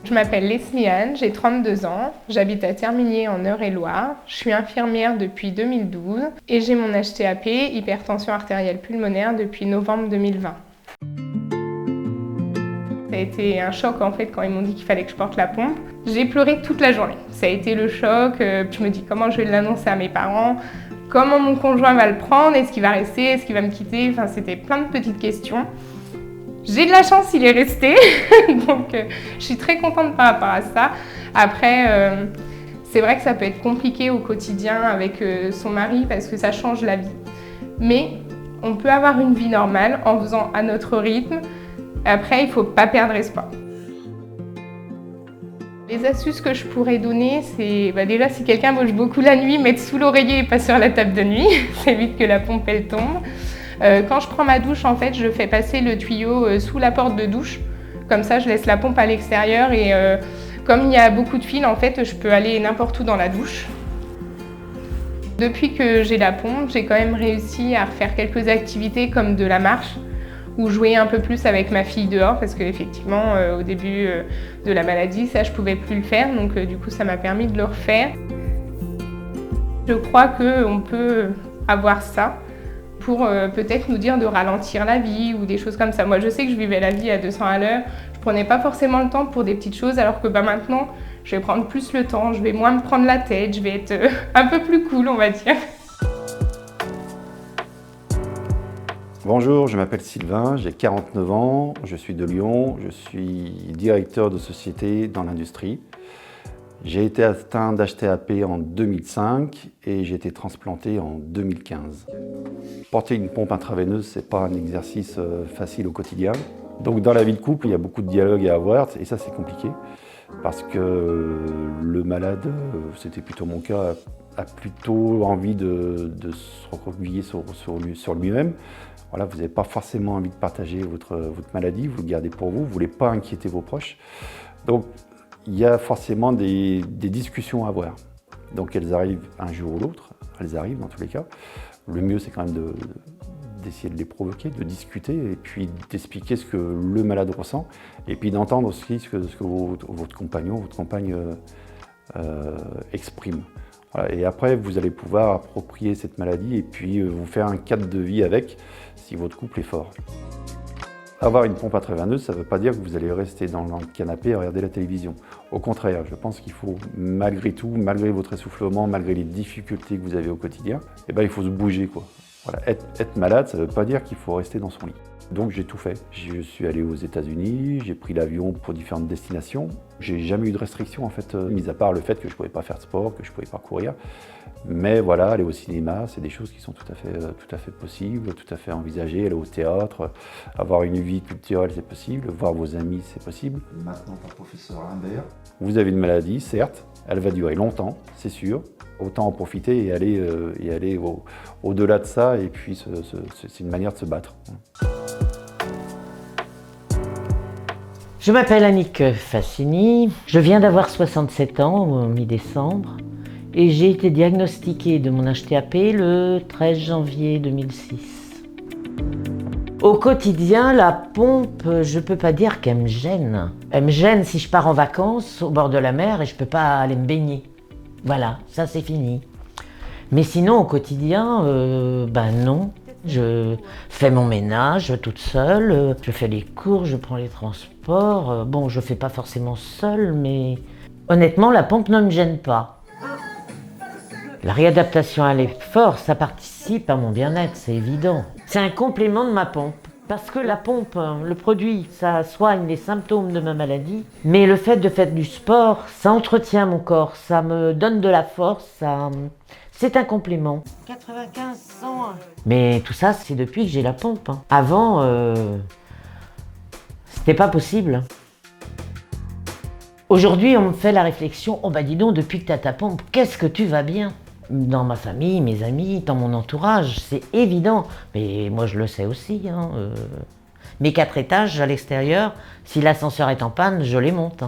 Je m'appelle Leslie Anne, j'ai 32 ans, j'habite à Terminier en Eure-et-Loir, je suis infirmière depuis 2012 et j'ai mon HTAP, hypertension artérielle pulmonaire, depuis novembre 2020. Ça a été un choc en fait quand ils m'ont dit qu'il fallait que je porte la pompe. J'ai pleuré toute la journée. Ça a été le choc, je me dis comment je vais l'annoncer à mes parents, comment mon conjoint va le prendre, est-ce qu'il va rester, est-ce qu'il va me quitter, enfin c'était plein de petites questions. J'ai de la chance, il est resté, donc je suis très contente par rapport à ça. Après, c'est vrai que ça peut être compliqué au quotidien avec son mari parce que ça change la vie. Mais on peut avoir une vie normale en faisant à notre rythme. Après, il ne faut pas perdre espoir. Les astuces que je pourrais donner, c'est déjà si quelqu'un bouge beaucoup la nuit, mettre sous l'oreiller et pas sur la table de nuit, ça évite que la pompe elle tombe. Quand je prends ma douche, en fait, je fais passer le tuyau sous la porte de douche. Comme ça, je laisse la pompe à l'extérieur et comme il y a beaucoup de fils, en fait, je peux aller n'importe où dans la douche. Depuis que j'ai la pompe, j'ai quand même réussi à refaire quelques activités comme de la marche ou jouer un peu plus avec ma fille dehors parce qu'effectivement, au début de la maladie, ça, je pouvais plus le faire. Donc, du coup, ça m'a permis de le refaire. Je crois qu'on peut avoir ça pour peut-être nous dire de ralentir la vie ou des choses comme ça. Moi, je sais que je vivais la vie à 200 à l'heure. Je prenais pas forcément le temps pour des petites choses, alors que maintenant, je vais prendre plus le temps, je vais moins me prendre la tête, je vais être un peu plus cool, on va dire. Bonjour, je m'appelle Sylvain, j'ai 49 ans, je suis de Lyon, je suis directeur de société dans l'industrie. J'ai été atteint d'HTAP en 2005 et j'ai été transplanté en 2015. Porter une pompe intraveineuse, ce n'est pas un exercice facile au quotidien. Donc dans la vie de couple, il y a beaucoup de dialogues à avoir et ça c'est compliqué parce que le malade, c'était plutôt mon cas, a plutôt envie de se recroqueviller sur lui-même. Voilà, vous n'avez pas forcément envie de partager votre maladie, vous le gardez pour vous, vous ne voulez pas inquiéter vos proches. Donc, il y a forcément des discussions à avoir. Donc elles arrivent un jour ou l'autre, elles arrivent dans tous les cas. Le mieux c'est quand même d'essayer de les provoquer, de discuter et puis d'expliquer ce que le malade ressent et puis d'entendre aussi ce que votre compagnon, votre compagne exprime. Voilà. Et après vous allez pouvoir approprier cette maladie et puis vous faire un cadre de vie avec si votre couple est fort. Avoir une pompe intraveineuse, ça ne veut pas dire que vous allez rester dans le canapé à regarder la télévision. Au contraire, je pense qu'il faut, malgré tout, malgré votre essoufflement, malgré les difficultés que vous avez au quotidien, il faut se bouger, quoi. Voilà. Être malade, ça ne veut pas dire qu'il faut rester dans son lit. Donc j'ai tout fait. Je suis allé aux États-Unis, j'ai pris l'avion pour différentes destinations. J'ai jamais eu de restrictions en fait, mis à part le fait que je ne pouvais pas faire de sport, que je ne pouvais pas courir. Mais voilà, aller au cinéma, c'est des choses qui sont tout à fait possibles, tout à fait envisagées. Aller au théâtre, avoir une vie culturelle, c'est possible. Voir vos amis, c'est possible. Maintenant, par professeur Imbert. Vous avez une maladie, certes, elle va durer longtemps, c'est sûr. Autant en profiter et aller au-delà de ça. Et puis, c'est une manière de se battre. Je m'appelle Annick Fassini, je viens d'avoir 67 ans au mi-décembre et j'ai été diagnostiquée de mon HTAP le 13 janvier 2006. Au quotidien, la pompe, je peux pas dire qu'elle me gêne. Elle me gêne si je pars en vacances au bord de la mer et je peux pas aller me baigner. Voilà, ça c'est fini. Mais sinon, au quotidien, non. Je fais mon ménage toute seule, je fais les courses, je prends les transports. Bon, je fais pas forcément seule, mais honnêtement, la pompe ne me gêne pas. La réadaptation à l'effort, ça participe à mon bien-être, c'est évident. C'est un complément de ma pompe. Parce que la pompe, le produit, ça soigne les symptômes de ma maladie. Mais le fait de faire du sport, ça entretient mon corps, ça me donne de la force, c'est un complément. 95, 101. Mais tout ça, c'est depuis que j'ai la pompe. Avant, c'était pas possible. Aujourd'hui, on me fait la réflexion, oh bah dis donc, depuis que tu as ta pompe, qu'est-ce que tu vas bien? Dans ma famille, mes amis, dans mon entourage, c'est évident. Mais moi, je le sais aussi. Mes 4 étages à l'extérieur, si l'ascenseur est en panne, je les monte.